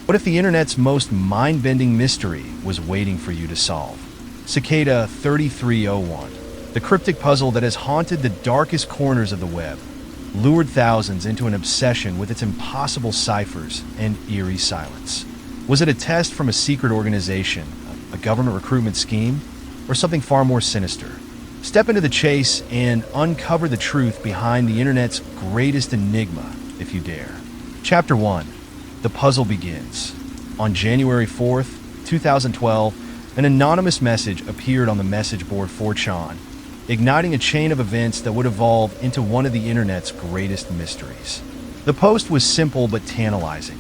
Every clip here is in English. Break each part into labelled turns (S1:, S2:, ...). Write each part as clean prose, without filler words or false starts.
S1: What if the internet's most mind-bending mystery was waiting for you to solve? Cicada 3301, the cryptic puzzle that has haunted the darkest corners of the web, lured thousands into an obsession with its impossible ciphers and eerie silence. Was it a test from a secret organization, a government recruitment scheme, or something far more sinister? Step into the chase and uncover the truth behind the internet's greatest enigma, if you dare. Chapter 1. The puzzle begins. On January 4th, 2012, an anonymous message appeared on the message board 4chan, igniting a chain of events that would evolve into one of the internet's greatest mysteries. The post was simple but tantalizing.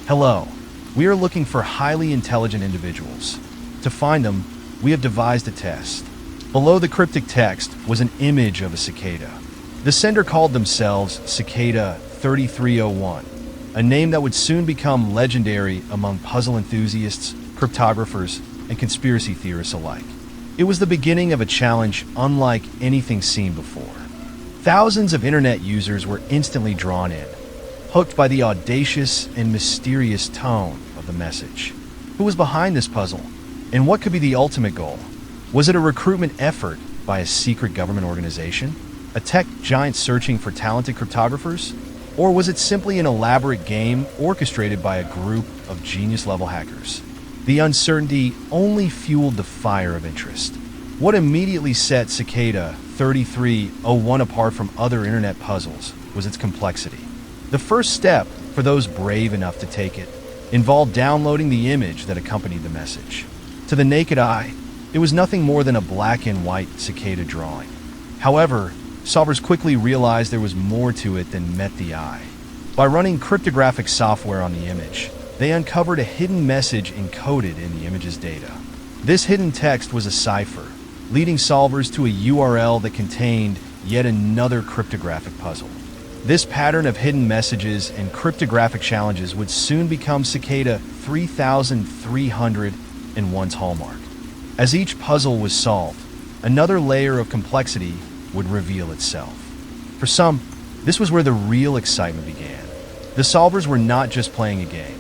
S1: Hello, we are looking for highly intelligent individuals. To find them, we have devised a test. Below the cryptic text was an image of a cicada. The sender called themselves Cicada 3301, a name that would soon become legendary among puzzle enthusiasts, cryptographers, and conspiracy theorists alike. It was the beginning of a challenge unlike anything seen before. Thousands of internet users were instantly drawn in, hooked by the audacious and mysterious tone of the message. Who was behind this puzzle? And what could be the ultimate goal? Was it a recruitment effort by a secret government organization? A tech giant searching for talented cryptographers? Or was it simply an elaborate game orchestrated by a group of genius-level hackers? The uncertainty only fueled the fire of interest. What immediately set Cicada 3301 apart from other internet puzzles was its complexity. The first step, for those brave enough to take it, involved downloading the image that accompanied the message. To the naked eye, it was nothing more than a black and white cicada drawing. However, solvers quickly realized there was more to it than met the eye. By running cryptographic software on the image, they uncovered a hidden message encoded in the image's data. This hidden text was a cipher, leading solvers to a URL that contained yet another cryptographic puzzle. This pattern of hidden messages and cryptographic challenges would soon become Cicada 3301's hallmark. As each puzzle was solved, another layer of complexity would reveal itself. For some, this was where the real excitement began. The solvers were not just playing a game.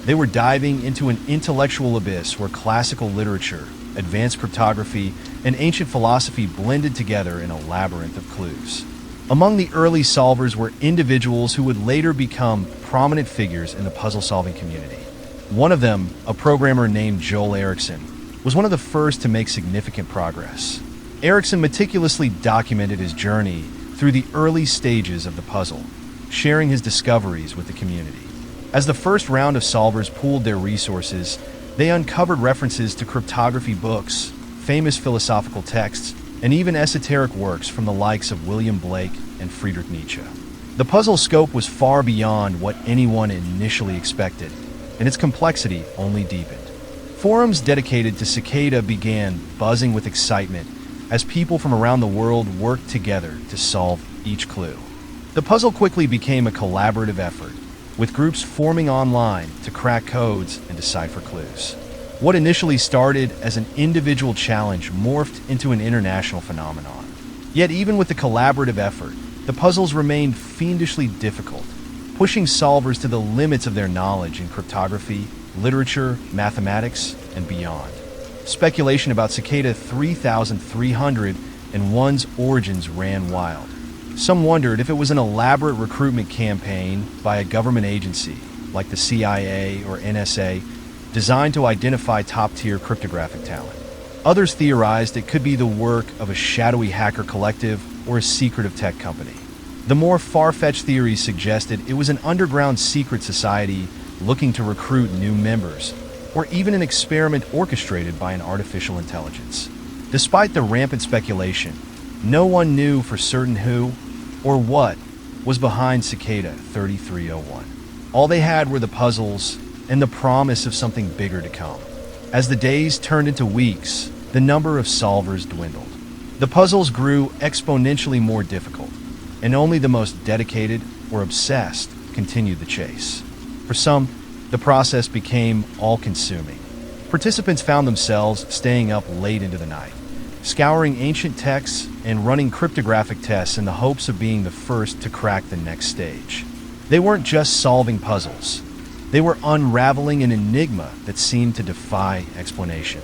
S1: They were diving into an intellectual abyss where classical literature, advanced cryptography, and ancient philosophy blended together in a labyrinth of clues. Among the early solvers were individuals who would later become prominent figures in the puzzle-solving community. One of them, a programmer named Joel Eriksson, was one of the first to make significant progress. Eriksson meticulously documented his journey through the early stages of the puzzle, sharing his discoveries with the community. As the first round of solvers pooled their resources, they uncovered references to cryptography books, famous philosophical texts, and even esoteric works from the likes of William Blake and Friedrich Nietzsche. The puzzle's scope was far beyond what anyone initially expected, and its complexity only deepened. Forums dedicated to Cicada began buzzing with excitement as people from around the world worked together to solve each clue. The puzzle quickly became a collaborative effort, with groups forming online to crack codes and decipher clues. What initially started as an individual challenge morphed into an international phenomenon. Yet even with the collaborative effort, the puzzles remained fiendishly difficult, pushing solvers to the limits of their knowledge in cryptography, literature, mathematics, and beyond. Speculation about Cicada 3301's origins ran wild. Some wondered if it was an elaborate recruitment campaign by a government agency, like the CIA or NSA, designed to identify top-tier cryptographic talent. Others theorized it could be the work of a shadowy hacker collective or a secretive tech company. The more far-fetched theories suggested it was an underground secret society looking to recruit new members, or even an experiment orchestrated by an artificial intelligence. Despite the rampant speculation, no one knew for certain who or what was behind Cicada 3301. All they had were the puzzles and the promise of something bigger to come. As the days turned into weeks, the number of solvers dwindled. The puzzles grew exponentially more difficult, and only the most dedicated or obsessed continued the chase. For some, the process became all-consuming. Participants found themselves staying up late into the night, scouring ancient texts and running cryptographic tests in the hopes of being the first to crack the next stage. They weren't just solving puzzles. They were unraveling an enigma that seemed to defy explanation.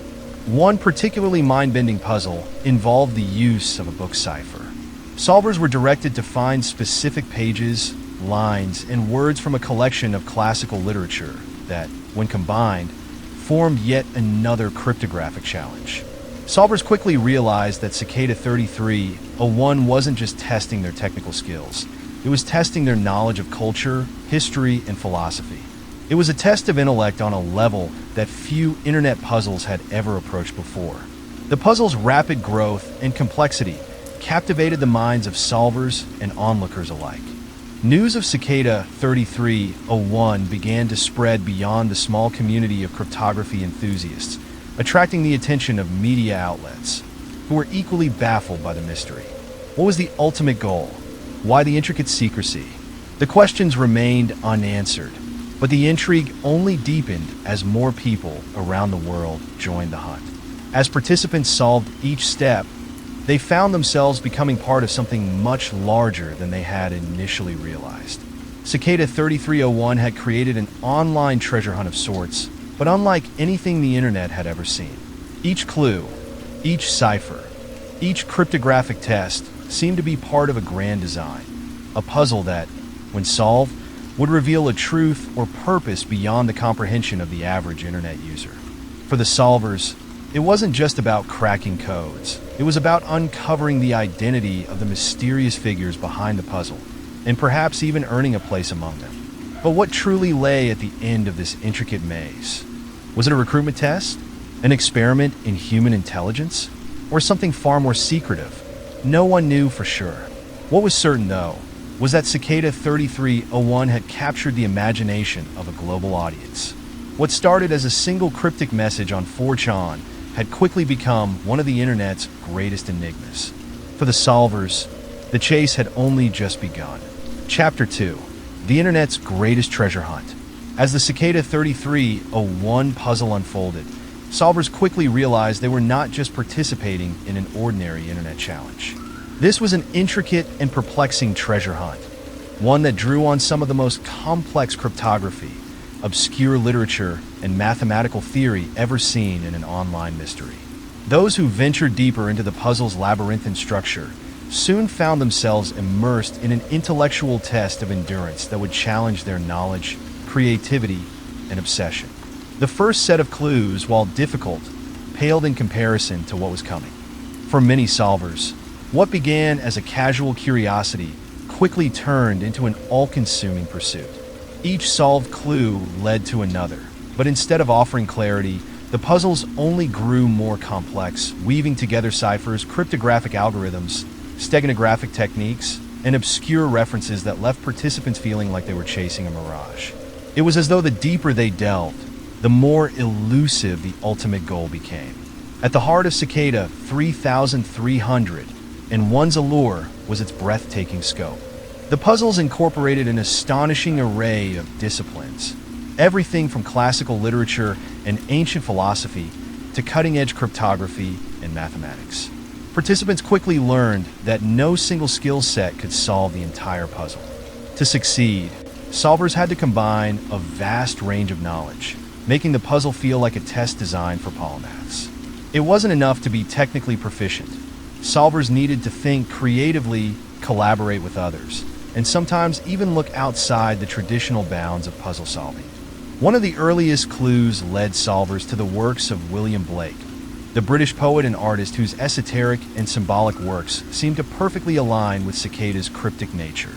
S1: One particularly mind-bending puzzle involved the use of a book cipher. Solvers were directed to find specific pages, lines, and words from a collection of classical literature that, when combined, formed yet another cryptographic challenge. Solvers quickly realized that Cicada 3301 wasn't just testing their technical skills. It was testing their knowledge of culture, history, and philosophy. It was a test of intellect on a level that few internet puzzles had ever approached before. The puzzle's rapid growth and complexity captivated the minds of solvers and onlookers alike. News of Cicada 3301 began to spread beyond the small community of cryptography enthusiasts, attracting the attention of media outlets, who were equally baffled by the mystery. What was the ultimate goal? Why the intricate secrecy? The questions remained unanswered, but the intrigue only deepened as more people around the world joined the hunt. As participants solved each step, they found themselves becoming part of something much larger than they had initially realized. Cicada 3301 had created an online treasure hunt of sorts, but unlike anything the internet had ever seen. Each clue, each cipher, each cryptographic test seemed to be part of a grand design, a puzzle that, when solved, would reveal a truth or purpose beyond the comprehension of the average internet user. For the solvers, it wasn't just about cracking codes. It was about uncovering the identity of the mysterious figures behind the puzzle, and perhaps even earning a place among them. But what truly lay at the end of this intricate maze? Was it a recruitment test? An experiment in human intelligence? Or something far more secretive? No one knew for sure. What was certain, though, was that Cicada 3301 had captured the imagination of a global audience. What started as a single cryptic message on 4chan had quickly become one of the internet's greatest enigmas. For the solvers, the chase had only just begun. Chapter 2: The internet's greatest treasure hunt. As the Cicada 3301 puzzle unfolded, solvers quickly realized they were not just participating in an ordinary internet challenge. This was an intricate and perplexing treasure hunt, one that drew on some of the most complex cryptography, obscure literature, and mathematical theory ever seen in an online mystery. Those who ventured deeper into the puzzle's labyrinthine structure soon found themselves immersed in an intellectual test of endurance that would challenge their knowledge, creativity, and obsession. The first set of clues, while difficult, paled in comparison to what was coming. For many solvers, what began as a casual curiosity quickly turned into an all-consuming pursuit. Each solved clue led to another, but instead of offering clarity, the puzzles only grew more complex, weaving together ciphers, cryptographic algorithms, steganographic techniques, and obscure references that left participants feeling like they were chasing a mirage. It was as though the deeper they delved, the more elusive the ultimate goal became. At the heart of Cicada 3300, and one's allure was its breathtaking scope. The puzzles incorporated an astonishing array of disciplines, everything from classical literature and ancient philosophy to cutting-edge cryptography and mathematics. Participants quickly learned that no single skill set could solve the entire puzzle. To succeed, solvers had to combine a vast range of knowledge, making the puzzle feel like a test designed for polymaths. It wasn't enough to be technically proficient. Solvers needed to think creatively, collaborate with others, and sometimes even look outside the traditional bounds of puzzle solving. One of the earliest clues led solvers to the works of William Blake, the British poet and artist whose esoteric and symbolic works seemed to perfectly align with Cicada's cryptic nature.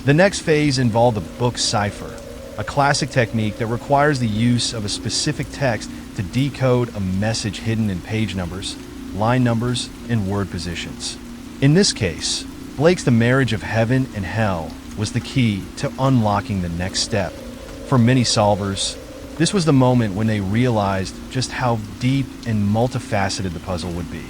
S1: The next phase involved the book cipher, a classic technique that requires the use of a specific text to decode a message hidden in page numbers, line numbers, and word positions. In this case, Blake's The Marriage of Heaven and Hell was the key to unlocking the next step. For many solvers, this was the moment when they realized just how deep and multifaceted the puzzle would be.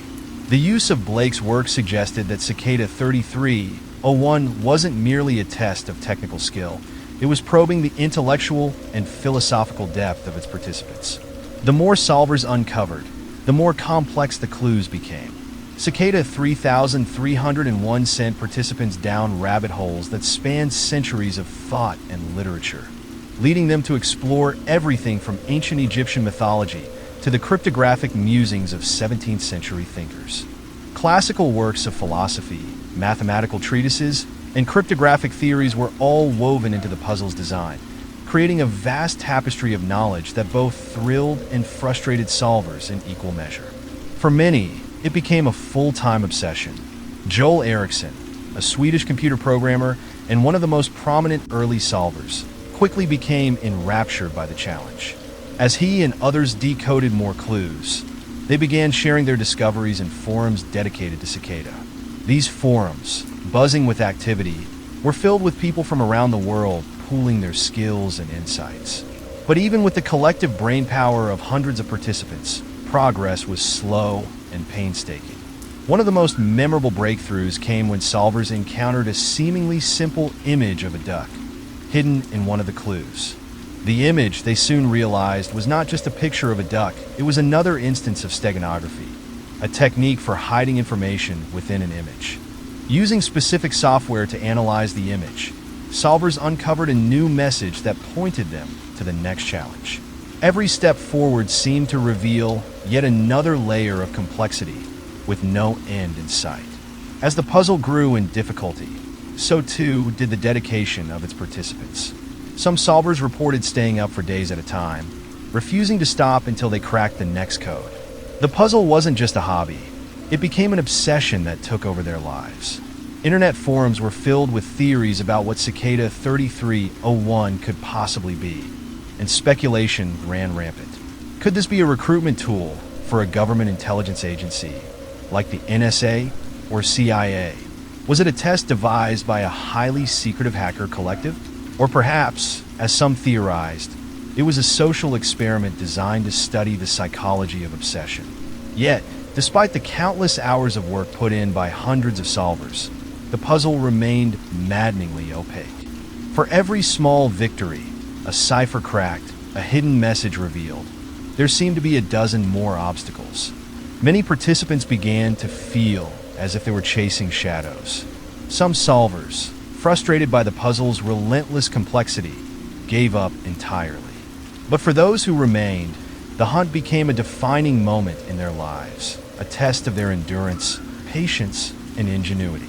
S1: The use of Blake's work suggested that Cicada 3301 wasn't merely a test of technical skill. It was probing the intellectual and philosophical depth of its participants. The more solvers uncovered, the more complex the clues became. Cicada 3301 sent participants down rabbit holes that spanned centuries of thought and literature. leading them to explore everything from ancient Egyptian mythology to the cryptographic musings of 17th century thinkers. Classical works of philosophy, mathematical treatises, and cryptographic theories were all woven into the puzzle's design, creating a vast tapestry of knowledge that both thrilled and frustrated solvers in equal measure. For many, it became a full-time obsession. Joel Eriksson, a Swedish computer programmer and one of the most prominent early solvers, quickly became enraptured by the challenge. As he and others decoded more clues, they began sharing their discoveries in forums dedicated to Cicada. These forums, buzzing with activity, were filled with people from around the world pooling their skills and insights. But even with the collective brainpower of hundreds of participants, progress was slow and painstaking. One of the most memorable breakthroughs came when solvers encountered a seemingly simple image of a duck, hidden in one of the clues. The image, they soon realized, was not just a picture of a duck, it was another instance of steganography, a technique for hiding information within an image. Using specific software to analyze the image, solvers uncovered a new message that pointed them to the next challenge. Every step forward seemed to reveal yet another layer of complexity with no end in sight. As the puzzle grew in difficulty, so too did the dedication of its participants. Some solvers reported staying up for days at a time, refusing to stop until they cracked the next code. The puzzle wasn't just a hobby, it became an obsession that took over their lives. Internet forums were filled with theories about what Cicada 3301 could possibly be, and speculation ran rampant. Could this be a recruitment tool for a government intelligence agency, like the NSA or CIA? Was it a test devised by a highly secretive hacker collective? Or perhaps, as some theorized, it was a social experiment designed to study the psychology of obsession. Yet, despite the countless hours of work put in by hundreds of solvers, the puzzle remained maddeningly opaque. For every small victory, a cipher cracked, a hidden message revealed, there seemed to be a dozen more obstacles. Many participants began to feel as if they were chasing shadows. Some solvers, frustrated by the puzzle's relentless complexity, gave up entirely. But for those who remained, the hunt became a defining moment in their lives, a test of their endurance, patience, and ingenuity.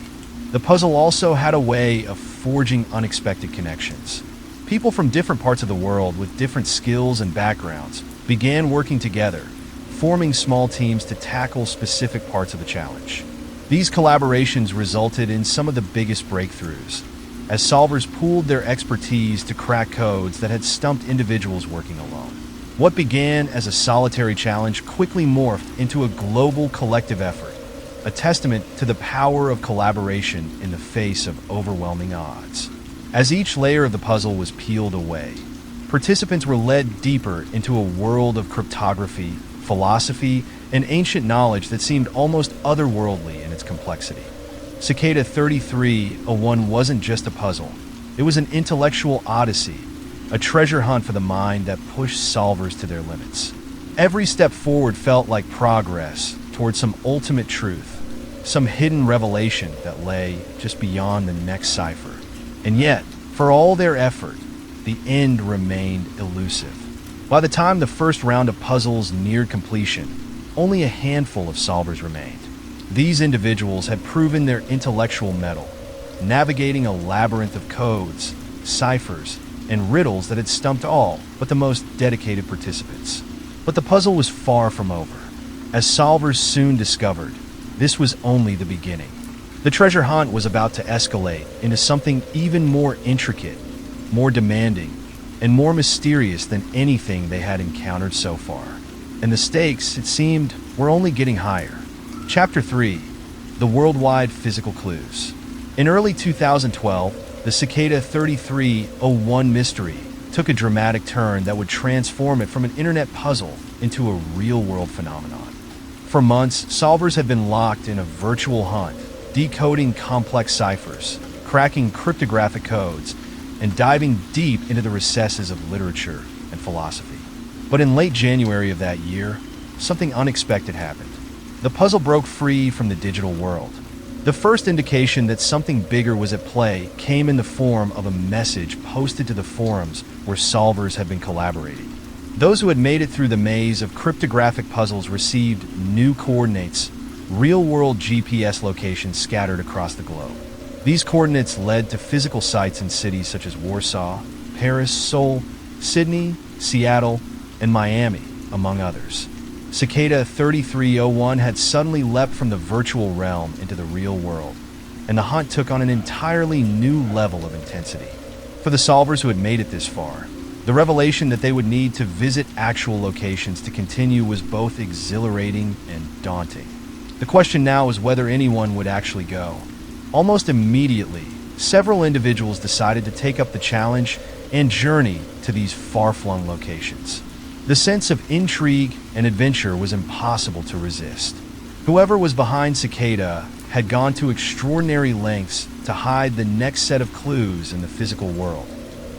S1: The puzzle also had a way of forging unexpected connections. People from different parts of the world with different skills and backgrounds began working together, forming small teams to tackle specific parts of the challenge. These collaborations resulted in some of the biggest breakthroughs, as solvers pooled their expertise to crack codes that had stumped individuals working alone. What began as a solitary challenge quickly morphed into a global collective effort, a testament to the power of collaboration in the face of overwhelming odds. As each layer of the puzzle was peeled away, participants were led deeper into a world of cryptography, philosophy, and ancient knowledge that seemed almost otherworldly in its complexity. Cicada 3301 wasn't just a puzzle. It was an intellectual odyssey, a treasure hunt for the mind that pushed solvers to their limits. Every step forward felt like progress toward some ultimate truth, some hidden revelation that lay just beyond the next cipher. And yet, for all their effort, the end remained elusive. By the time the first round of puzzles neared completion, only a handful of solvers remained. These individuals had proven their intellectual mettle, navigating a labyrinth of codes, ciphers, and riddles that had stumped all but the most dedicated participants. But the puzzle was far from over. As solvers soon discovered, this was only the beginning. The treasure hunt was about to escalate into something even more intricate, more demanding, and more mysterious than anything they had encountered so far. And the stakes, it seemed, were only getting higher. Chapter 3: The Worldwide Physical Clues. In early 2012, the Cicada 3301 mystery took a dramatic turn that would transform it from an internet puzzle into a real-world phenomenon. For months, solvers had been locked in a virtual hunt, decoding complex ciphers, cracking cryptographic codes, and diving deep into the recesses of literature and philosophy. But in late January of that year, something unexpected happened. The puzzle broke free from the digital world. The first indication that something bigger was at play came in the form of a message posted to the forums where solvers had been collaborating. Those who had made it through the maze of cryptographic puzzles received new coordinates, real-world GPS locations scattered across the globe. These coordinates led to physical sites in cities such as Warsaw, Paris, Seoul, Sydney, Seattle, and Miami, among others. Cicada 3301 had suddenly leapt from the virtual realm into the real world, and the hunt took on an entirely new level of intensity. For the solvers who had made it this far, the revelation that they would need to visit actual locations to continue was both exhilarating and daunting. The question now was whether anyone would actually go. Almost immediately, several individuals decided to take up the challenge and journey to these far-flung locations. The sense of intrigue and adventure was impossible to resist. Whoever was behind Cicada had gone to extraordinary lengths to hide the next set of clues in the physical world,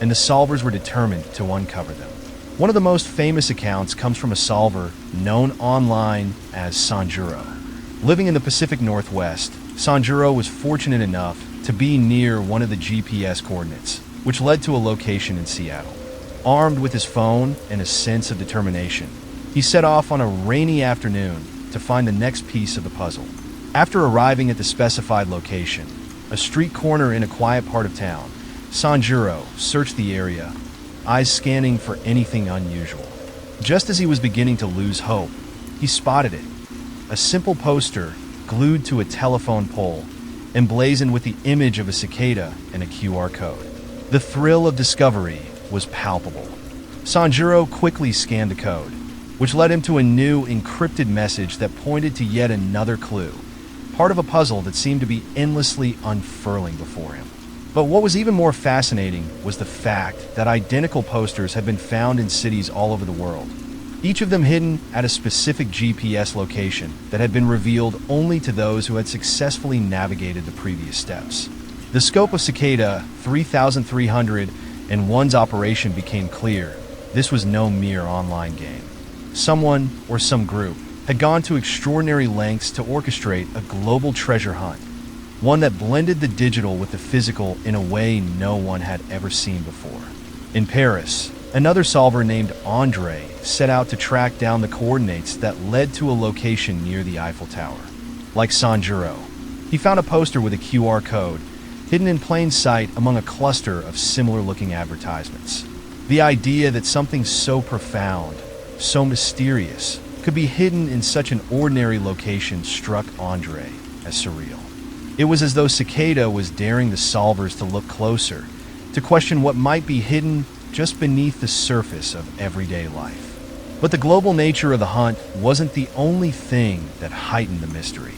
S1: and the solvers were determined to uncover them. One of the most famous accounts comes from a solver known online as Sanjuro. Living in the Pacific Northwest, Sanjuro was fortunate enough to be near one of the GPS coordinates, which led to a location in Seattle. Armed with his phone and a sense of determination, he set off on a rainy afternoon to find the next piece of the puzzle. After arriving at the specified location, a street corner in a quiet part of town, Sanjuro searched the area, eyes scanning for anything unusual. Just as he was beginning to lose hope, he spotted it. A simple poster glued to a telephone pole, emblazoned with the image of a cicada and a QR code. The thrill of discovery was palpable. Sanjuro quickly scanned the code, which led him to a new encrypted message that pointed to yet another clue, part of a puzzle that seemed to be endlessly unfurling before him. But what was even more fascinating was the fact that identical posters had been found in cities all over the world, each of them hidden at a specific GPS location that had been revealed only to those who had successfully navigated the previous steps. The scope of Cicada 3301's operation became clear. This was no mere online game. Someone, or some group, had gone to extraordinary lengths to orchestrate a global treasure hunt, one that blended the digital with the physical in a way no one had ever seen before. In Paris, another solver named Andre set out to track down the coordinates that led to a location near the Eiffel Tower. Like Sanjuro, he found a poster with a QR code hidden in plain sight among a cluster of similar-looking advertisements. The idea that something so profound, so mysterious, could be hidden in such an ordinary location struck Andre as surreal. It was as though Cicada was daring the solvers to look closer, to question what might be hidden just beneath the surface of everyday life. But the global nature of the hunt wasn't the only thing that heightened the mystery.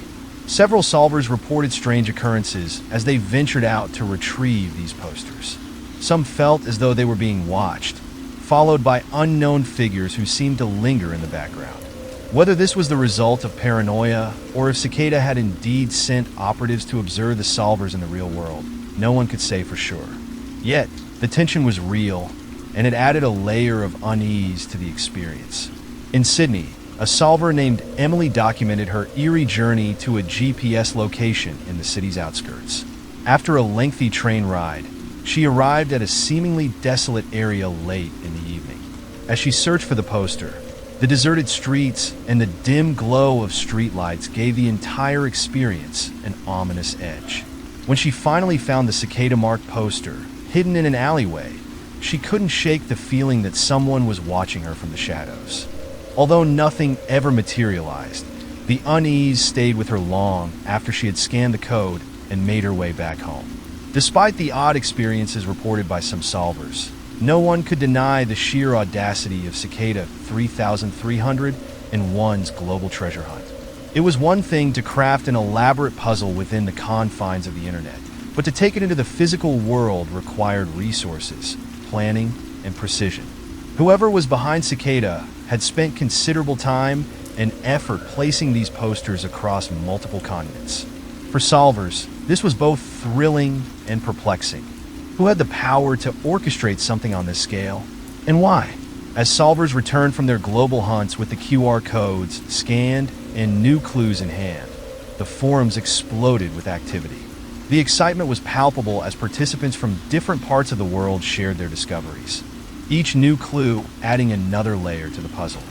S1: Several solvers reported strange occurrences as they ventured out to retrieve these posters. Some felt as though they were being watched, followed by unknown figures who seemed to linger in the background. Whether this was the result of paranoia, or if Cicada had indeed sent operatives to observe the solvers in the real world, no one could say for sure. Yet, the tension was real, and it added a layer of unease to the experience. In Sydney, a solver named Emily documented her eerie journey to a GPS location in the city's outskirts. After a lengthy train ride, she arrived at a seemingly desolate area late in the evening. As she searched for the poster, the deserted streets and the dim glow of streetlights gave the entire experience an ominous edge. When she finally found the cicada-marked poster, hidden in an alleyway, she couldn't shake the feeling that someone was watching her from the shadows. Although nothing ever materialized, the unease stayed with her long after she had scanned the code and made her way back home. Despite the odd experiences reported by some solvers, no one could deny the sheer audacity of Cicada 3301's global treasure hunt. It was one thing to craft an elaborate puzzle within the confines of the internet, but to take it into the physical world required resources, planning, and precision. Whoever was behind Cicada had spent considerable time and effort placing these posters across multiple continents. For solvers, this was both thrilling and perplexing. Who had the power to orchestrate something on this scale, and why? As solvers returned from their global hunts with the QR codes scanned and new clues in hand, the forums exploded with activity. The excitement was palpable as participants from different parts of the world shared their discoveries, each new clue adding another layer to the puzzle.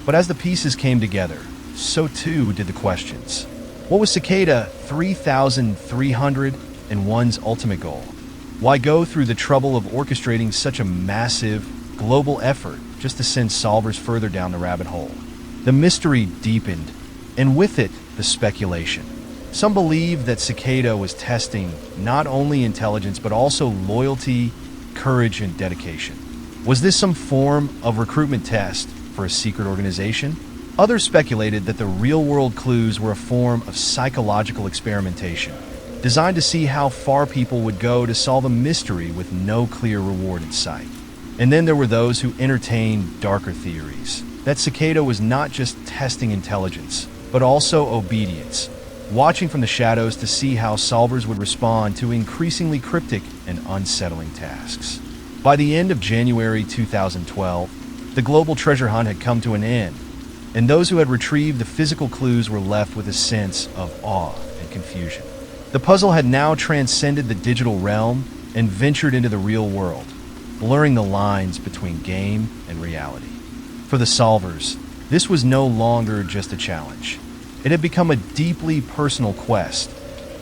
S1: But as the pieces came together, so too did the questions. What was Cicada 3301's ultimate goal? Why go through the trouble of orchestrating such a massive, global effort just to send solvers further down the rabbit hole? The mystery deepened, and with it, the speculation. Some believed that Cicada was testing not only intelligence but also loyalty, courage, and dedication. Was this some form of recruitment test for a secret organization? Others speculated that the real-world clues were a form of psychological experimentation, designed to see how far people would go to solve a mystery with no clear reward in sight. And then there were those who entertained darker theories, that Cicada was not just testing intelligence, but also obedience, watching from the shadows to see how solvers would respond to increasingly cryptic and unsettling tasks. By the end of January 2012, the global treasure hunt had come to an end, and those who had retrieved the physical clues were left with a sense of awe and confusion. The puzzle had now transcended the digital realm and ventured into the real world, blurring the lines between game and reality. For the solvers, this was no longer just a challenge. It had become a deeply personal quest,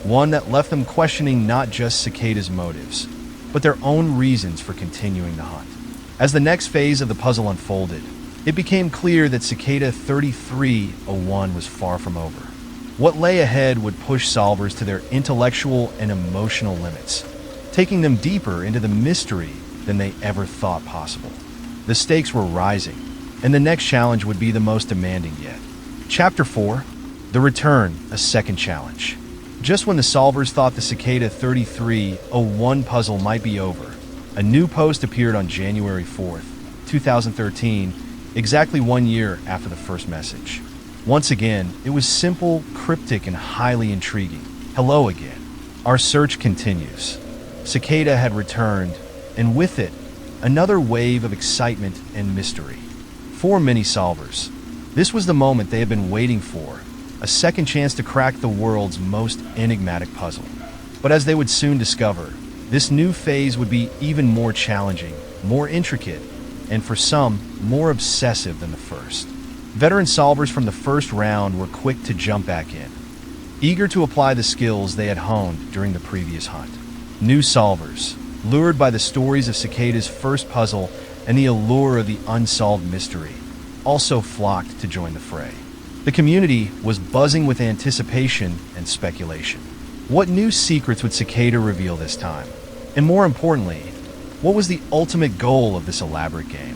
S1: one that left them questioning not just Cicada's motives, but their own reasons for continuing the hunt. As the next phase of the puzzle unfolded, it became clear that Cicada 3301 was far from over. What lay ahead would push solvers to their intellectual and emotional limits, taking them deeper into the mystery than they ever thought possible. The stakes were rising, and the next challenge would be the most demanding yet. Chapter 4: The Return, a second challenge. Just when the solvers thought the Cicada 3301 puzzle might be over, a new post appeared on January 4th, 2013, exactly 1 year after the first message. Once again, it was simple, cryptic, and highly intriguing. Hello again. Our search continues. Cicada had returned, and with it, another wave of excitement and mystery. For many solvers, this was the moment they had been waiting for, a second chance to crack the world's most enigmatic puzzle. But as they would soon discover, this new phase would be even more challenging, more intricate, and for some, more obsessive than the first. Veteran solvers from the first round were quick to jump back in, eager to apply the skills they had honed during the previous hunt. New solvers, lured by the stories of Cicada's first puzzle and the allure of the unsolved mystery, also flocked to join the fray. The community was buzzing with anticipation and speculation. What new secrets would Cicada reveal this time? And more importantly, what was the ultimate goal of this elaborate game?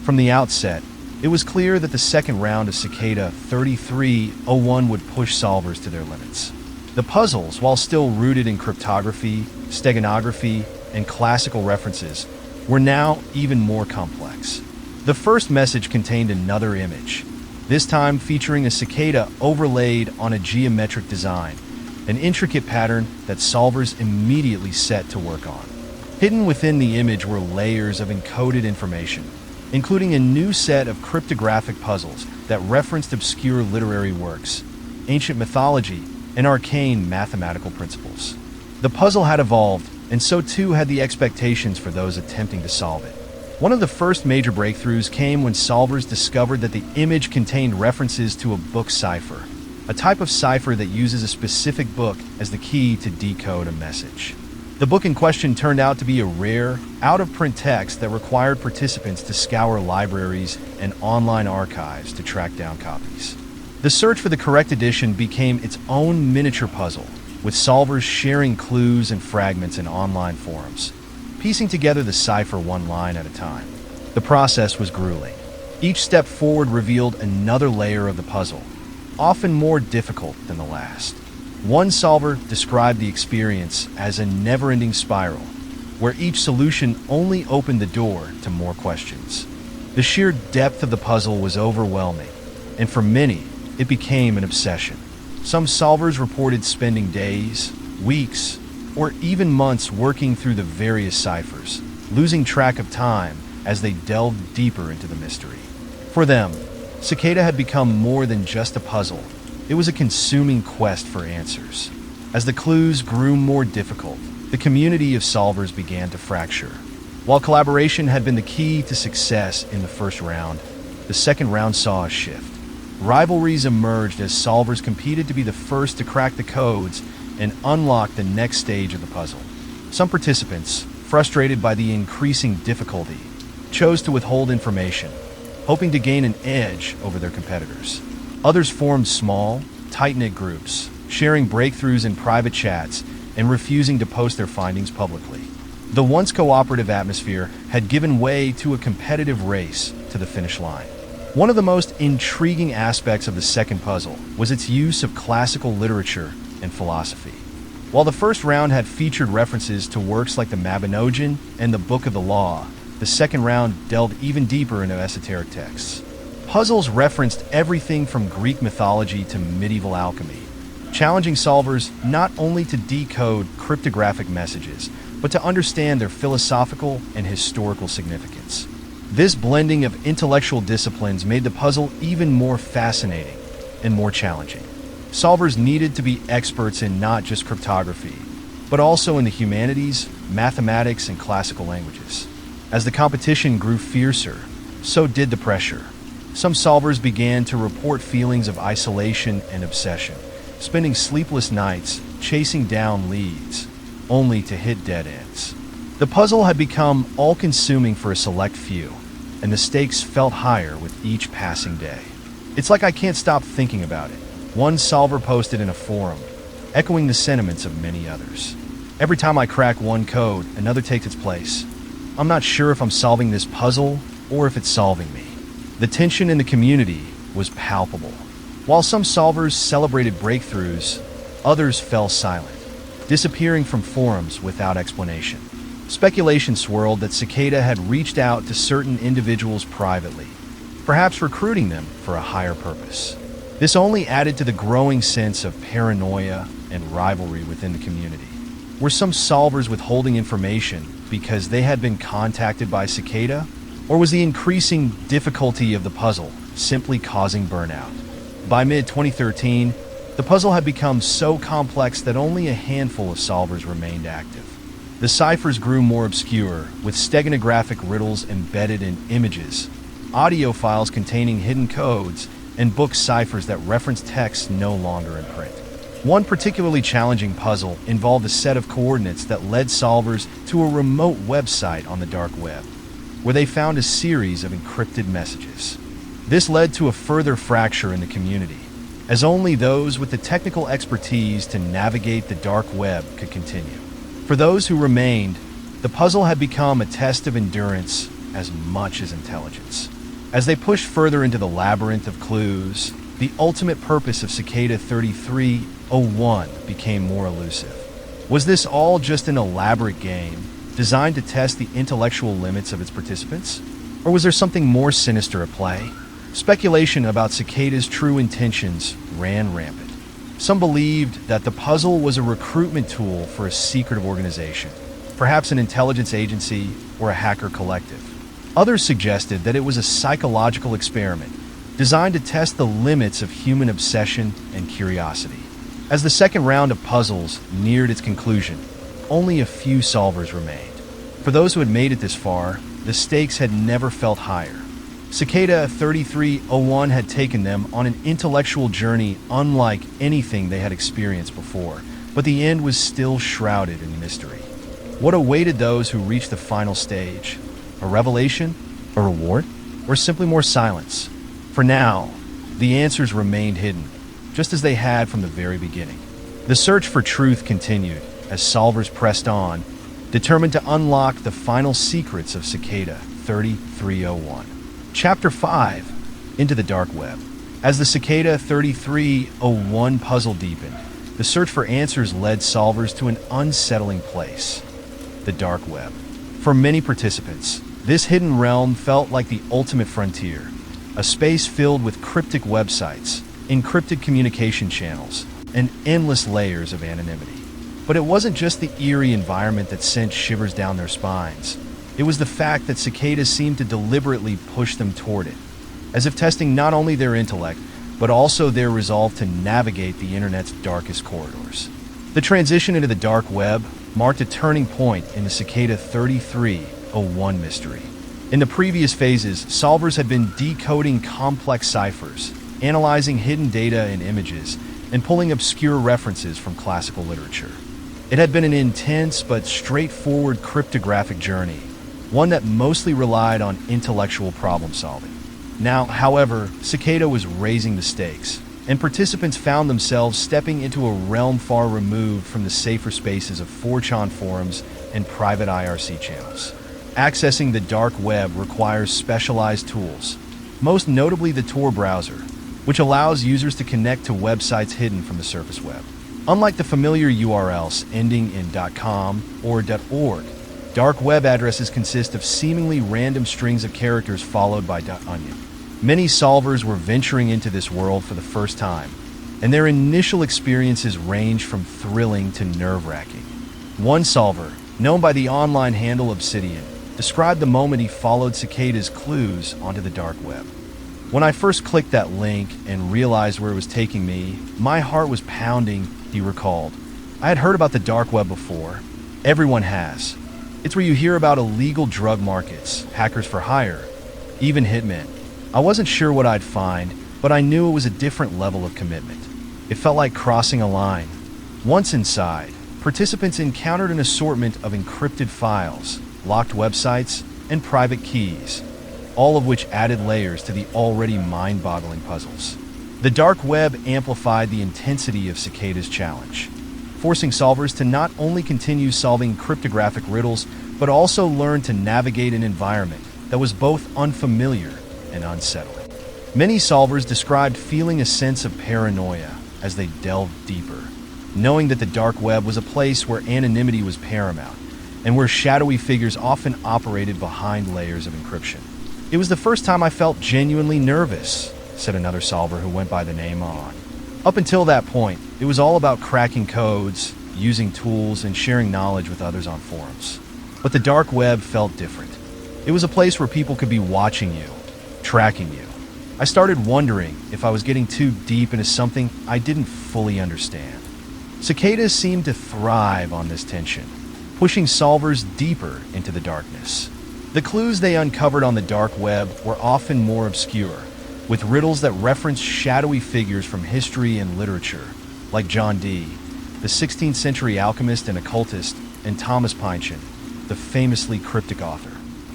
S1: From the outset, it was clear that the second round of Cicada 3301 would push solvers to their limits. The puzzles, while still rooted in cryptography, steganography, and classical references, were now even more complex. The first message contained another image, this time featuring a cicada overlaid on a geometric design, an intricate pattern that solvers immediately set to work on. Hidden within the image were layers of encoded information, including a new set of cryptographic puzzles that referenced obscure literary works, ancient mythology, and arcane mathematical principles. The puzzle had evolved, and so too had the expectations for those attempting to solve it. One of the first major breakthroughs came when solvers discovered that the image contained references to a book cipher, a type of cipher that uses a specific book as the key to decode a message. The book in question turned out to be a rare, out-of-print text that required participants to scour libraries and online archives to track down copies. The search for the correct edition became its own miniature puzzle, with solvers sharing clues and fragments in online forums, piecing together the cipher one line at a time. The process was grueling. Each step forward revealed another layer of the puzzle, often more difficult than the last. One solver described the experience as a never-ending spiral, where each solution only opened the door to more questions. The sheer depth of the puzzle was overwhelming, and for many, it became an obsession. Some solvers reported spending days, weeks, or even months working through the various ciphers, losing track of time as they delved deeper into the mystery. For them, Cicada had become more than just a puzzle. It was a consuming quest for answers. As the clues grew more difficult, the community of solvers began to fracture. While collaboration had been the key to success in the first round, the second round saw a shift. Rivalries emerged as solvers competed to be the first to crack the codes and unlock the next stage of the puzzle. Some participants, frustrated by the increasing difficulty, chose to withhold information, hoping to gain an edge over their competitors. Others formed small, tight-knit groups, sharing breakthroughs in private chats and refusing to post their findings publicly. The once cooperative atmosphere had given way to a competitive race to the finish line. One of the most intriguing aspects of the second puzzle was its use of classical literature and philosophy. While the first round had featured references to works like the Mabinogion and the Book of the Law, the second round delved even deeper into esoteric texts. Puzzles referenced everything from Greek mythology to medieval alchemy, challenging solvers not only to decode cryptographic messages, but to understand their philosophical and historical significance. This blending of intellectual disciplines made the puzzle even more fascinating and more challenging. Solvers needed to be experts in not just cryptography, but also in the humanities, mathematics, and classical languages. As the competition grew fiercer, so did the pressure. Some solvers began to report feelings of isolation and obsession, spending sleepless nights chasing down leads, only to hit dead ends. The puzzle had become all-consuming for a select few, and the stakes felt higher with each passing day. It's like I can't stop thinking about it, one solver posted in a forum, echoing the sentiments of many others. Every time I crack one code, another takes its place. I'm not sure if I'm solving this puzzle or if it's solving me. The tension in the community was palpable. While some solvers celebrated breakthroughs, others fell silent, disappearing from forums without explanation. Speculation swirled that Cicada had reached out to certain individuals privately, perhaps recruiting them for a higher purpose. This only added to the growing sense of paranoia and rivalry within the community. Were some solvers withholding information because they had been contacted by Cicada? Or was the increasing difficulty of the puzzle simply causing burnout? By mid-2013, the puzzle had become so complex that only a handful of solvers remained active. The ciphers grew more obscure, with steganographic riddles embedded in images, audio files containing hidden codes, and book ciphers that reference texts no longer in print. One particularly challenging puzzle involved a set of coordinates that led solvers to a remote website on the dark web, where they found a series of encrypted messages. This led to a further fracture in the community, as only those with the technical expertise to navigate the dark web could continue. For those who remained, the puzzle had become a test of endurance as much as intelligence. As they pushed further into the labyrinth of clues, the ultimate purpose of Cicada 3301 became more elusive. Was this all just an elaborate game designed to test the intellectual limits of its participants? Or was there something more sinister at play? Speculation about Cicada's true intentions ran rampant. Some believed that the puzzle was a recruitment tool for a secretive organization, perhaps an intelligence agency or a hacker collective. Others suggested that it was a psychological experiment designed to test the limits of human obsession and curiosity. As the second round of puzzles neared its conclusion, only a few solvers remained. For those who had made it this far, the stakes had never felt higher. Cicada 3301 had taken them on an intellectual journey unlike anything they had experienced before, but the end was still shrouded in mystery. What awaited those who reached the final stage? A revelation? A reward? Or simply more silence? For now, the answers remained hidden, just as they had from the very beginning. The search for truth continued as solvers pressed on, determined to unlock the final secrets of Cicada 3301. Chapter 5: Into the Dark Web. As the Cicada 3301 puzzle deepened, the search for answers led solvers to an unsettling place: the dark web. For many participants, this hidden realm felt like the ultimate frontier, a space filled with cryptic websites, encrypted communication channels, and endless layers of anonymity. But it wasn't just the eerie environment that sent shivers down their spines. It was the fact that Cicada seemed to deliberately push them toward it, as if testing not only their intellect, but also their resolve to navigate the internet's darkest corridors. The transition into the dark web marked a turning point in the Cicada 3301 mystery. In the previous phases, solvers had been decoding complex ciphers, analyzing hidden data and images, and pulling obscure references from classical literature. It had been an intense but straightforward cryptographic journey, one that mostly relied on intellectual problem solving. Now, however, Cicada was raising the stakes, and participants found themselves stepping into a realm far removed from the safer spaces of 4chan forums and private IRC channels. Accessing the dark web requires specialized tools, most notably the Tor browser, which allows users to connect to websites hidden from the surface web. Unlike the familiar URLs ending in .com or .org, dark web addresses consist of seemingly random strings of characters followed by .onion. Many solvers were venturing into this world for the first time, and their initial experiences range from thrilling to nerve-wracking. One solver, known by the online handle Obsidian, described the moment he followed Cicada's clues onto the dark web. When I first clicked that link and realized where it was taking me, my heart was pounding, he recalled. I had heard about the dark web before. Everyone has. It's where you hear about illegal drug markets, hackers for hire, even hitmen. I wasn't sure what I'd find, but I knew it was a different level of commitment. It felt like crossing a line. Once inside, participants encountered an assortment of encrypted files, locked websites, and private keys, all of which added layers to the already mind-boggling puzzles. The dark web amplified the intensity of Cicada's challenge, forcing solvers to not only continue solving cryptographic riddles, but also learn to navigate an environment that was both unfamiliar and unsettling. Many solvers described feeling a sense of paranoia as they delved deeper, knowing that the dark web was a place where anonymity was paramount, and where shadowy figures often operated behind layers of encryption. It was the first time I felt genuinely nervous, said another solver who went by the name On. Up until that point, it was all about cracking codes, using tools, and sharing knowledge with others on forums. But the dark web felt different. It was a place where people could be watching you, tracking you. I started wondering if I was getting too deep into something I didn't fully understand. Cicadas seemed to thrive on this tension, pushing solvers deeper into the darkness. The clues they uncovered on the dark web were often more obscure, with riddles that referenced shadowy figures from history and literature, like John Dee, the 16th century alchemist and occultist, and Thomas Pynchon, the famously cryptic author.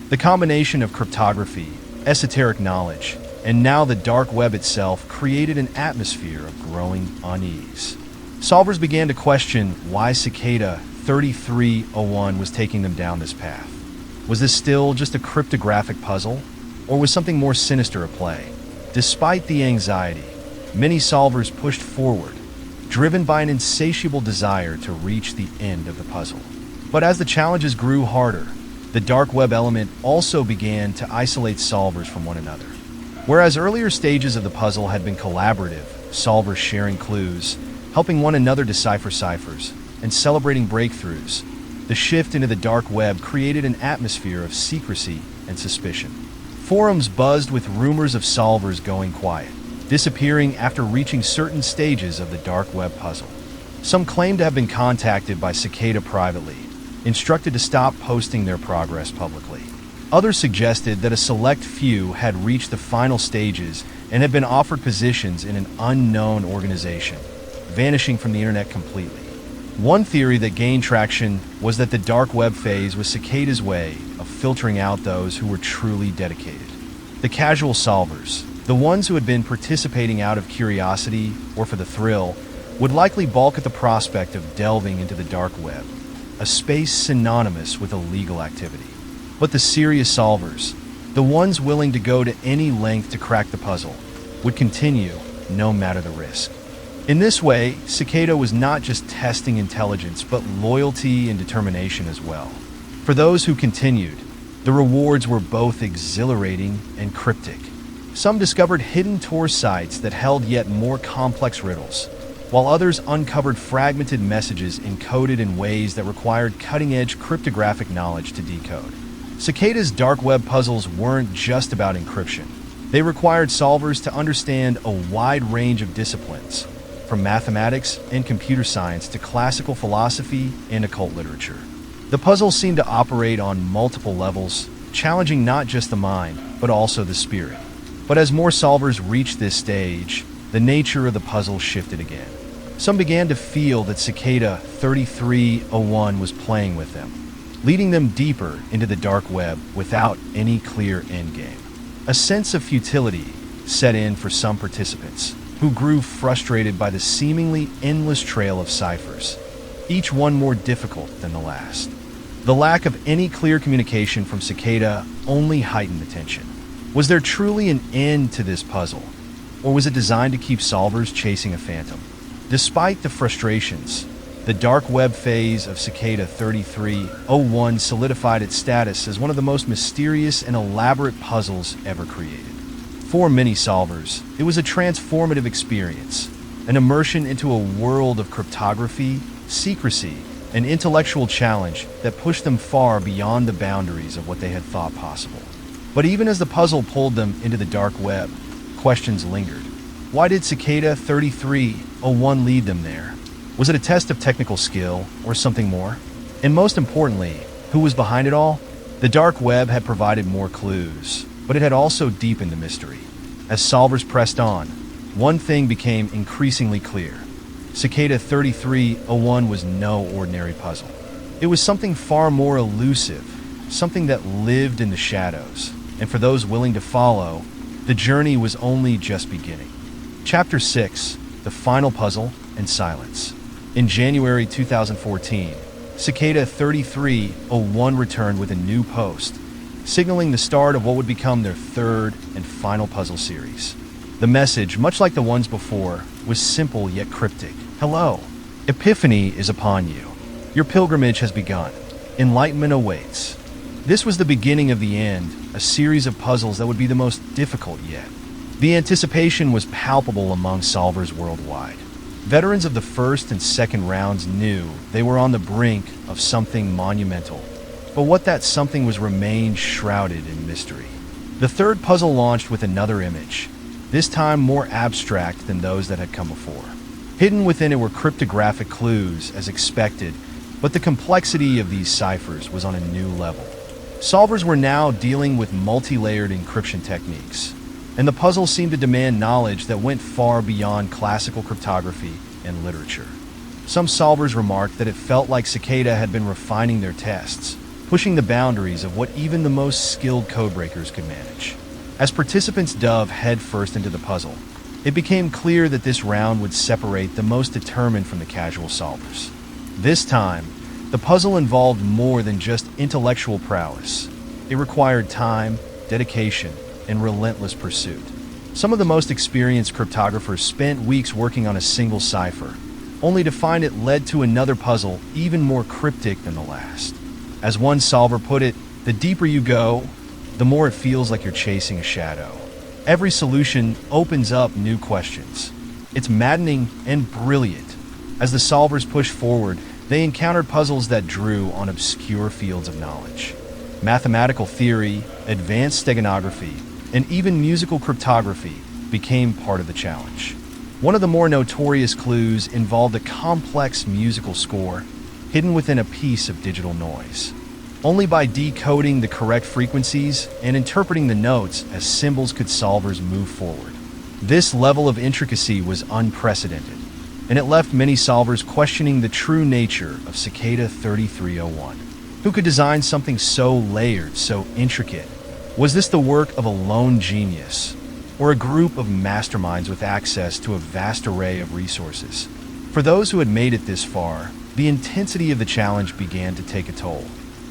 S1: The combination of cryptography, esoteric knowledge, and now the dark web itself created an atmosphere of growing unease. Solvers began to question why Cicada 3301 was taking them down this path. Was this still just a cryptographic puzzle, or was something more sinister at play? Despite the anxiety, many solvers pushed forward, driven by an insatiable desire to reach the end of the puzzle. But as the challenges grew harder, the dark web element also began to isolate solvers from one another. Whereas earlier stages of the puzzle had been collaborative, solvers sharing clues, helping one another decipher ciphers, and celebrating breakthroughs, the shift into the dark web created an atmosphere of secrecy and suspicion. Forums buzzed with rumors of solvers going quiet, disappearing after reaching certain stages of the dark web puzzle. Some claimed to have been contacted by Cicada privately, instructed to stop posting their progress publicly. Others suggested that a select few had reached the final stages and had been offered positions in an unknown organization, vanishing from the internet completely. One theory that gained traction was that the dark web phase was Cicada's way of filtering out those who were truly dedicated. The casual solvers, the ones who had been participating out of curiosity or for the thrill, would likely balk at the prospect of delving into the dark web, a space synonymous with illegal activity. But the serious solvers, the ones willing to go to any length to crack the puzzle, would continue no matter the risk. In this way, Cicada was not just testing intelligence, but loyalty and determination as well. For those who continued, the rewards were both exhilarating and cryptic. Some discovered hidden Tor sites that held yet more complex riddles, while others uncovered fragmented messages encoded in ways that required cutting-edge cryptographic knowledge to decode. Cicada's dark web puzzles weren't just about encryption. They required solvers to understand a wide range of disciplines, from mathematics and computer science to classical philosophy and occult literature. The puzzle seemed to operate on multiple levels, challenging not just the mind, but also the spirit. But as more solvers reached this stage, the nature of the puzzle shifted again. Some began to feel that Cicada 3301 was playing with them, leading them deeper into the dark web without any clear endgame. A sense of futility set in for some participants, who grew frustrated by the seemingly endless trail of ciphers, each one more difficult than the last. The lack of any clear communication from Cicada only heightened the tension. Was there truly an end to this puzzle, or was it designed to keep solvers chasing a phantom? Despite the frustrations, the dark web phase of Cicada 3301 solidified its status as one of the most mysterious and elaborate puzzles ever created. For many solvers, it was a transformative experience, an immersion into a world of cryptography, secrecy, and intellectual challenge that pushed them far beyond the boundaries of what they had thought possible. But even as the puzzle pulled them into the dark web, questions lingered. Why did Cicada 3301 lead them there? Was it a test of technical skill, or something more? And most importantly, who was behind it all? The dark web had provided more clues, but it had also deepened the mystery. As solvers pressed on, one thing became increasingly clear. Cicada 3301 was no ordinary puzzle. It was something far more elusive, something that lived in the shadows. And for those willing to follow, the journey was only just beginning. Chapter 6, The Final Puzzle and Silence. In January 2014, Cicada 3301 returned with a new post, signaling the start of what would become their third and final puzzle series. The message, much like the ones before, was simple yet cryptic. Hello. Epiphany is upon you. Your pilgrimage has begun. Enlightenment awaits. This was the beginning of the end, a series of puzzles that would be the most difficult yet. The anticipation was palpable among solvers worldwide. Veterans of the first and second rounds knew they were on the brink of something monumental, but what that something was remained shrouded in mystery. The third puzzle launched with another image, this time more abstract than those that had come before. Hidden within it were cryptographic clues, as expected, but the complexity of these ciphers was on a new level. Solvers were now dealing with multi-layered encryption techniques, and the puzzle seemed to demand knowledge that went far beyond classical cryptography and literature. Some solvers remarked that it felt like Cicada had been refining their tests, pushing the boundaries of what even the most skilled codebreakers could manage. As participants dove headfirst into the puzzle, it became clear that this round would separate the most determined from the casual solvers. This time, the puzzle involved more than just intellectual prowess. It required time, dedication, and relentless pursuit. Some of the most experienced cryptographers spent weeks working on a single cipher, only to find it led to another puzzle even more cryptic than the last. As one solver put it, the deeper you go, the more it feels like you're chasing a shadow. Every solution opens up new questions. It's maddening and brilliant. As the solvers pushed forward, they encountered puzzles that drew on obscure fields of knowledge. Mathematical theory, advanced steganography, and even musical cryptography became part of the challenge. One of the more notorious clues involved a complex musical score hidden within a piece of digital noise. Only by decoding the correct frequencies and interpreting the notes as symbols could solvers move forward. This level of intricacy was unprecedented, and it left many solvers questioning the true nature of Cicada 3301. Who could design something so layered, so intricate? Was this the work of a lone genius, or a group of masterminds with access to a vast array of resources? For those who had made it this far, the intensity of the challenge began to take a toll.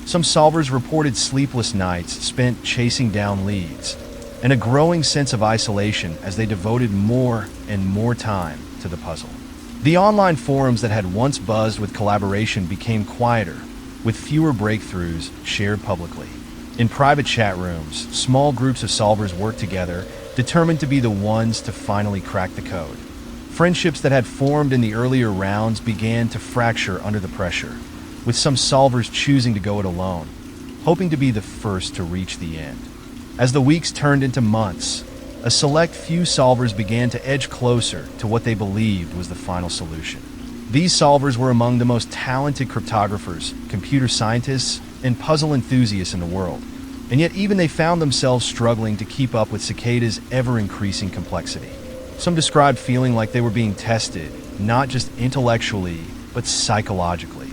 S1: Some solvers reported sleepless nights spent chasing down leads, and a growing sense of isolation as they devoted more and more time to the puzzle. The online forums that had once buzzed with collaboration became quieter, with fewer breakthroughs shared publicly. In private chat rooms, small groups of solvers worked together, determined to be the ones to finally crack the code. Friendships that had formed in the earlier rounds began to fracture under the pressure, with some solvers choosing to go it alone, hoping to be the first to reach the end. As the weeks turned into months, a select few solvers began to edge closer to what they believed was the final solution. These solvers were among the most talented cryptographers, computer scientists, and puzzle enthusiasts in the world, and yet even they found themselves struggling to keep up with Cicada's ever-increasing complexity. Some described feeling like they were being tested, not just intellectually, but psychologically.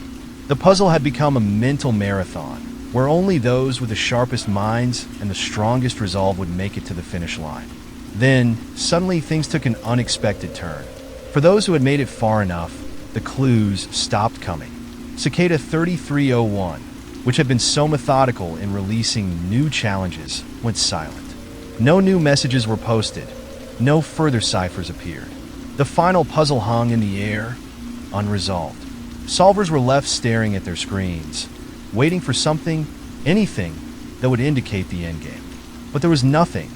S1: The puzzle had become a mental marathon, where only those with the sharpest minds and the strongest resolve would make it to the finish line. Then, suddenly things took an unexpected turn. For those who had made it far enough, the clues stopped coming. Cicada 3301, which had been so methodical in releasing new challenges, went silent. No new messages were posted. No further ciphers appeared. The final puzzle hung in the air, unresolved. Solvers were left staring at their screens, waiting for something, anything, that would indicate the endgame. But there was nothing.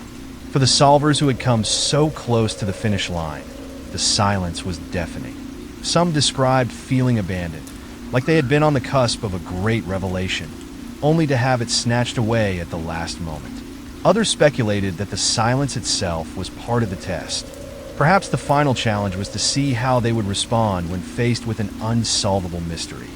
S1: For the solvers who had come so close to the finish line, the silence was deafening. Some described feeling abandoned, like they had been on the cusp of a great revelation, only to have it snatched away at the last moment. Others speculated that the silence itself was part of the test. Perhaps the final challenge was to see how they would respond when faced with an unsolvable mystery.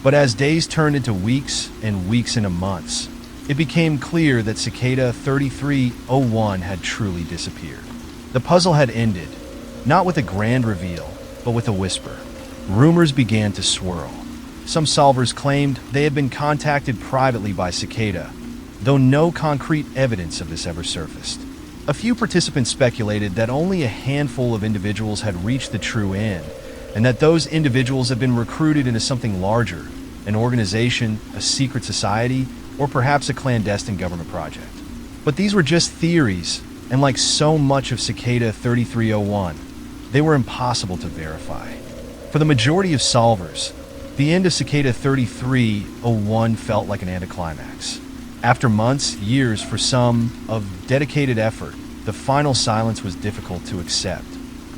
S1: But as days turned into weeks and weeks into months, it became clear that Cicada 3301 had truly disappeared. The puzzle had ended, not with a grand reveal, but with a whisper. Rumors began to swirl. Some solvers claimed they had been contacted privately by Cicada, though no concrete evidence of this ever surfaced. A few participants speculated that only a handful of individuals had reached the true end, and that those individuals had been recruited into something larger, an organization, a secret society, or perhaps a clandestine government project. But these were just theories, and like so much of Cicada 3301, they were impossible to verify. For the majority of solvers, the end of Cicada 3301 felt like an anticlimax. After months, years for some, of dedicated effort, the final silence was difficult to accept.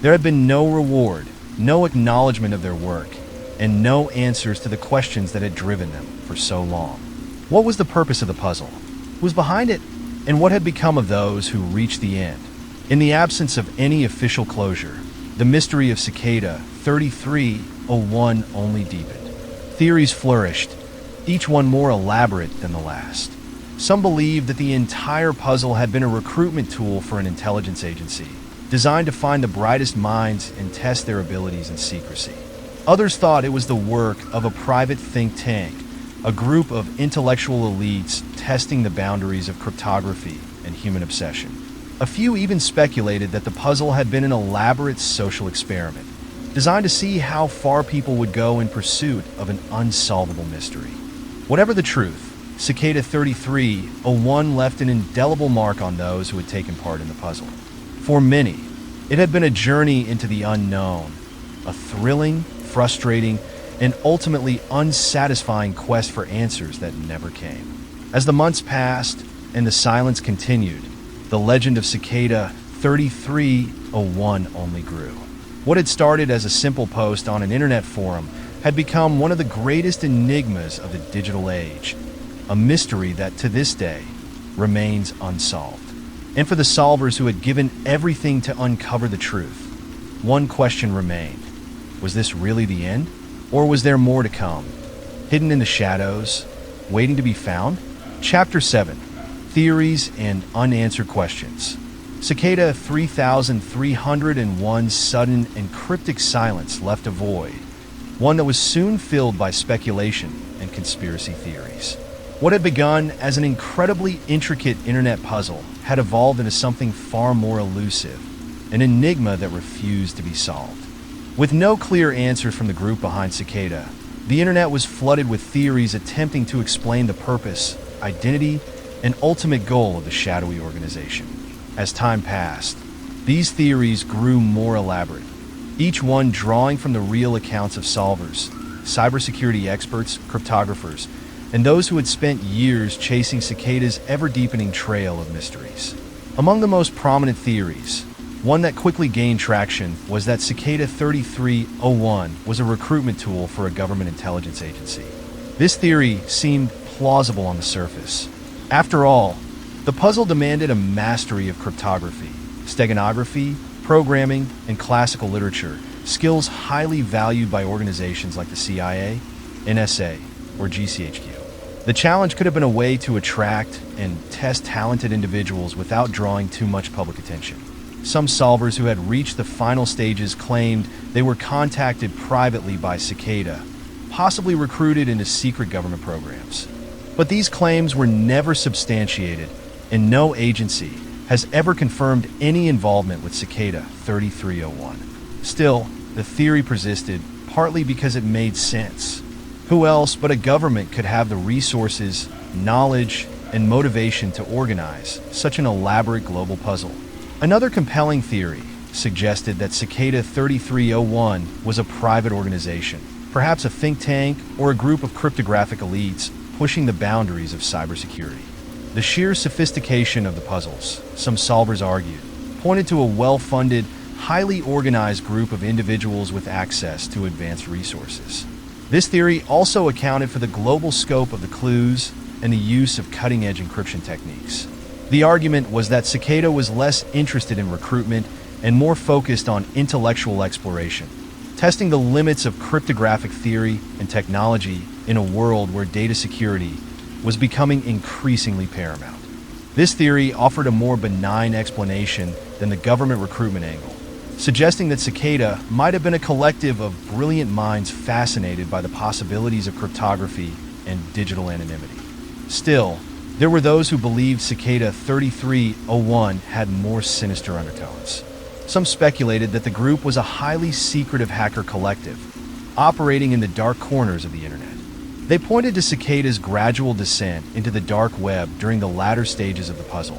S1: There had been no reward, no acknowledgement of their work, and no answers to the questions that had driven them for so long. What was the purpose of the puzzle? Who was behind it? And what had become of those who reached the end? In the absence of any official closure, the mystery of Cicada 3301 only deepened. Theories flourished, each one more elaborate than the last. Some believed that the entire puzzle had been a recruitment tool for an intelligence agency, designed to find the brightest minds and test their abilities in secrecy. Others thought it was the work of a private think tank, a group of intellectual elites testing the boundaries of cryptography and human obsession. A few even speculated that the puzzle had been an elaborate social experiment, designed to see how far people would go in pursuit of an unsolvable mystery. Whatever the truth, Cicada 3301 left an indelible mark on those who had taken part in the puzzle. For many, it had been a journey into the unknown, a thrilling, frustrating, and ultimately unsatisfying quest for answers that never came. As the months passed and the silence continued, the legend of Cicada 3301 only grew. What had started as a simple post on an internet forum had become one of the greatest enigmas of the digital age, a mystery that to this day remains unsolved. And for the solvers who had given everything to uncover the truth, one question remained. Was this really the end? Or was there more to come? Hidden in the shadows, waiting to be found? Chapter 7. Theories and Unanswered Questions. Cicada 3301's sudden and cryptic silence left a void, one that was soon filled by speculation and conspiracy theories. What had begun as an incredibly intricate internet puzzle had evolved into something far more elusive, an enigma that refused to be solved. With no clear answers from the group behind Cicada, the internet was flooded with theories attempting to explain the purpose, identity, and ultimate goal of the shadowy organization. As time passed, these theories grew more elaborate, each one drawing from the real accounts of solvers, cybersecurity experts, cryptographers, and those who had spent years chasing Cicada's ever-deepening trail of mysteries. Among the most prominent theories, one that quickly gained traction was that Cicada 3301 was a recruitment tool for a government intelligence agency. This theory seemed plausible on the surface. After all, the puzzle demanded a mastery of cryptography, steganography, programming, and classical literature, skills highly valued by organizations like the CIA, NSA, or GCHQ. The challenge could have been a way to attract and test talented individuals without drawing too much public attention. Some solvers who had reached the final stages claimed they were contacted privately by Cicada, possibly recruited into secret government programs. But these claims were never substantiated, and no agency has ever confirmed any involvement with Cicada 3301. Still, the theory persisted, partly because it made sense. Who else but a government could have the resources, knowledge, and motivation to organize such an elaborate global puzzle? Another compelling theory suggested that Cicada 3301 was a private organization, perhaps a think tank or a group of cryptographic elites pushing the boundaries of cybersecurity. The sheer sophistication of the puzzles, some solvers argued, pointed to a well-funded, highly organized group of individuals with access to advanced resources. This theory also accounted for the global scope of the clues and the use of cutting-edge encryption techniques. The argument was that Cicada was less interested in recruitment and more focused on intellectual exploration, testing the limits of cryptographic theory and technology in a world where data security was becoming increasingly paramount. This theory offered a more benign explanation than the government recruitment angle, suggesting that Cicada might have been a collective of brilliant minds fascinated by the possibilities of cryptography and digital anonymity. Still, there were those who believed Cicada 3301 had more sinister undertones. Some speculated that the group was a highly secretive hacker collective, operating in the dark corners of the internet. They pointed to Cicada's gradual descent into the dark web during the latter stages of the puzzle,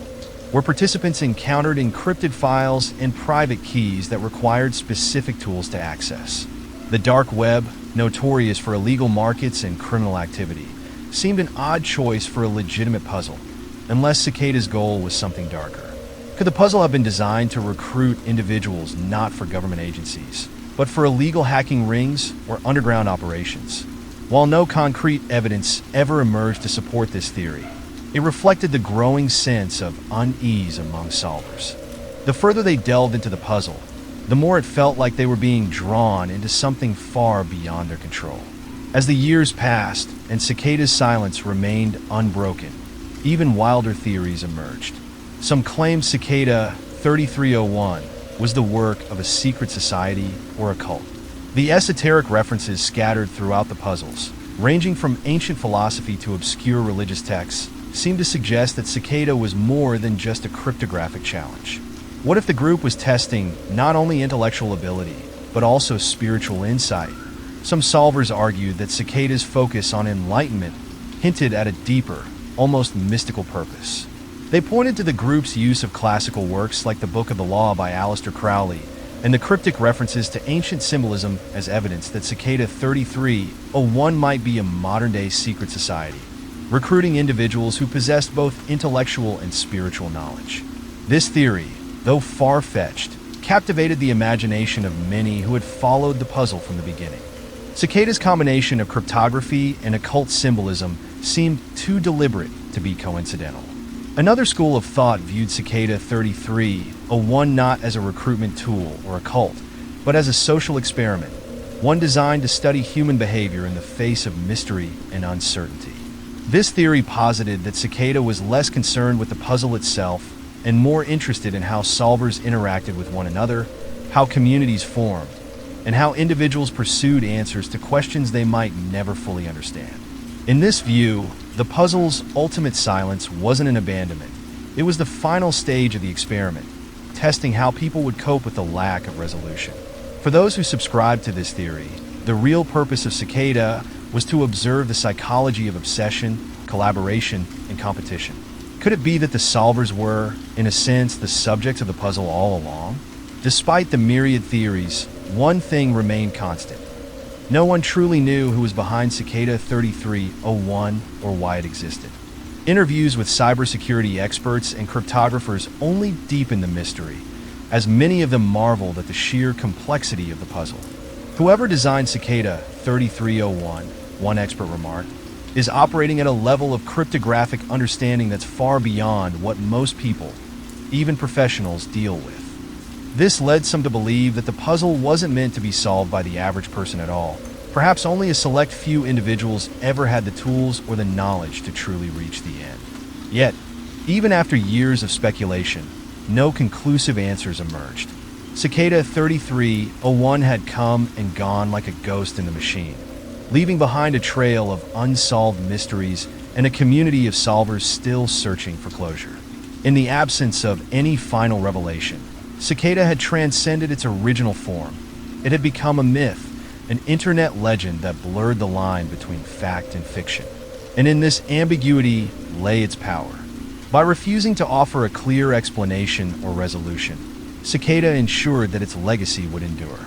S1: where participants encountered encrypted files and private keys that required specific tools to access. The dark web, notorious for illegal markets and criminal activity, seemed an odd choice for a legitimate puzzle, unless Cicada's goal was something darker. Could the puzzle have been designed to recruit individuals not for government agencies, but for illegal hacking rings or underground operations? While no concrete evidence ever emerged to support this theory, it reflected the growing sense of unease among solvers. The further they delved into the puzzle, the more it felt like they were being drawn into something far beyond their control. As the years passed and Cicada's silence remained unbroken, even wilder theories emerged. Some claimed Cicada 3301 was the work of a secret society or a cult. The esoteric references scattered throughout the puzzles, ranging from ancient philosophy to obscure religious texts, seemed to suggest that Cicada was more than just a cryptographic challenge. What if the group was testing not only intellectual ability, but also spiritual insight? Some solvers argued that Cicada's focus on enlightenment hinted at a deeper, almost mystical purpose. They pointed to the group's use of classical works like the Book of the Law by Aleister Crowley and the cryptic references to ancient symbolism as evidence that Cicada 3301 might be a modern-day secret society, recruiting individuals who possessed both intellectual and spiritual knowledge. This theory, though far-fetched, captivated the imagination of many who had followed the puzzle from the beginning. Cicada's combination of cryptography and occult symbolism seemed too deliberate to be coincidental. Another school of thought viewed Cicada 3301 not as a recruitment tool or a cult, but as a social experiment, one designed to study human behavior in the face of mystery and uncertainty. This theory posited that Cicada was less concerned with the puzzle itself and more interested in how solvers interacted with one another, how communities formed, and how individuals pursued answers to questions they might never fully understand. In this view, the puzzle's ultimate silence wasn't an abandonment. It was the final stage of the experiment, testing how people would cope with the lack of resolution. For those who subscribed to this theory, the real purpose of Cicada was to observe the psychology of obsession, collaboration, and competition. Could it be that the solvers were, in a sense, the subjects of the puzzle all along? Despite the myriad theories, one thing remained constant. No one truly knew who was behind Cicada 3301 or why it existed. Interviews with cybersecurity experts and cryptographers only deepened the mystery, as many of them marveled at the sheer complexity of the puzzle. Whoever designed Cicada 3301, one expert remarked, is operating at a level of cryptographic understanding that's far beyond what most people, even professionals, deal with. This led some to believe that the puzzle wasn't meant to be solved by the average person at all. Perhaps only a select few individuals ever had the tools or the knowledge to truly reach the end. Yet, even after years of speculation, no conclusive answers emerged. Cicada 3301 had come and gone like a ghost in the machine, leaving behind a trail of unsolved mysteries and a community of solvers still searching for closure. In the absence of any final revelation, Cicada had transcended its original form. It had become a myth, an internet legend that blurred the line between fact and fiction. And in this ambiguity lay its power. By refusing to offer a clear explanation or resolution, Cicada ensured that its legacy would endure.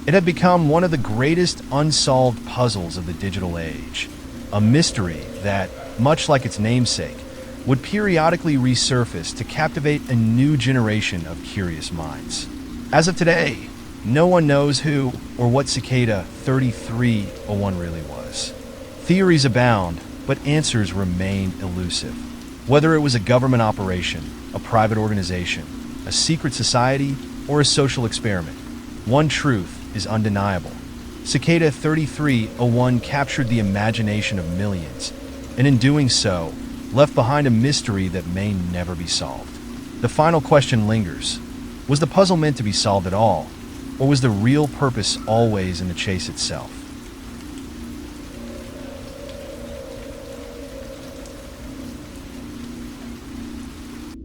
S1: It had become one of the greatest unsolved puzzles of the digital age, a mystery that, much like its namesake, would periodically resurface to captivate a new generation of curious minds. As of today, no one knows who or what Cicada 3301 really was. Theories abound, but answers remain elusive. Whether it was a government operation, a private organization, a secret society, or a social experiment, one truth is undeniable. Cicada 3301 captured the imagination of millions, and in doing so, left behind a mystery that may never be solved. The final question lingers. Was the puzzle meant to be solved at all, or was the real purpose always in the chase itself?